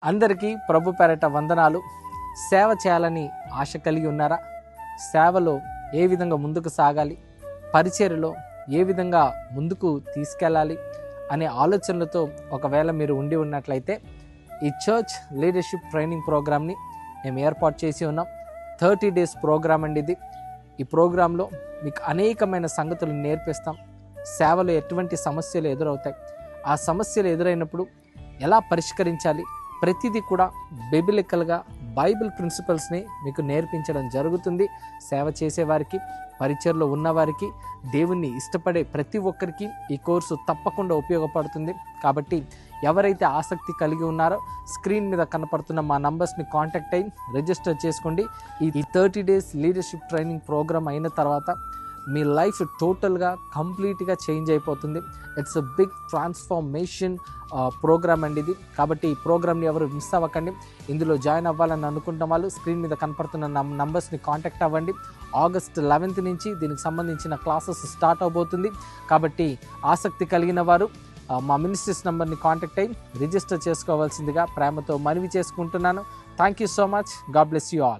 అందరికీ ప్రభు పేరట వందనాలు. సేవ చేయాలని ఆశ కలిగి ఉన్నారా? సేవలో ఏ విధంగా ముందుకు సాగాలి, పరిచర్యలో ఏ విధంగా ముందుకు తీసుకెళ్ళాలి అనే ఆలోచనలతో ఒకవేళ మీరు ఉండి ఉన్నట్లయితే ఈ చర్చ్ లీడర్షిప్ ట్రైనింగ్ ప్రోగ్రామ్ని మేము ఏర్పాటు చేసి ఉన్నాం. 30 days ప్రోగ్రామ్ అండి ఇది. ఈ ప్రోగ్రాంలో మీకు అనేకమైన సంగతులు నేర్పిస్తాం. సేవలో ఎటువంటి సమస్యలు ఎదురవుతాయి, ఆ సమస్యలు ఎదురైనప్పుడు ఎలా పరిష్కరించాలి, ప్రతిదీ కూడా బిబిలికల్గా బైబిల్ ప్రిన్సిపల్స్ని మీకు నేర్పించడం జరుగుతుంది. సేవ చేసేవారికి, పరిచర్లో ఉన్నవారికి, దేవుణ్ణి ఇష్టపడే ప్రతి ఒక్కరికి ఈ కోర్సు తప్పకుండా ఉపయోగపడుతుంది. కాబట్టి ఎవరైతే ఆసక్తి కలిగి ఉన్నారో స్క్రీన్ మీద కనపడుతున్న మా నంబర్స్ని కాంటాక్ట్ అయ్యి రిజిస్టర్ చేసుకోండి. ఈ 30 days లీడర్షిప్ ట్రైనింగ్ ప్రోగ్రామ్ అయిన తర్వాత మీ లైఫ్ టోటల్గా కంప్లీట్గా చేంజ్ అయిపోతుంది. It's a big transformation programme అండి ఇది. కాబట్టి ఈ ప్రోగ్రామ్ని ఎవరు మిస్ అవ్వకండి. ఇందులో జాయిన్ అవ్వాలని అనుకుంటున్న వాళ్ళు స్క్రీన్ మీద కనపడుతున్న నంబర్స్ని కాంటాక్ట్ అవ్వండి. August 11th నుంచి దీనికి సంబంధించిన క్లాసెస్ స్టార్ట్ అవబోతుంది. కాబట్టి ఆసక్తి కలిగిన వారు మా మినిస్ట్రీస్ నంబర్ని కాంటాక్ట్ అయ్యి రిజిస్టర్ చేసుకోవాల్సిందిగా ప్రేమతో మనవి చేసుకుంటున్నాను. Thank you so much. God bless you all.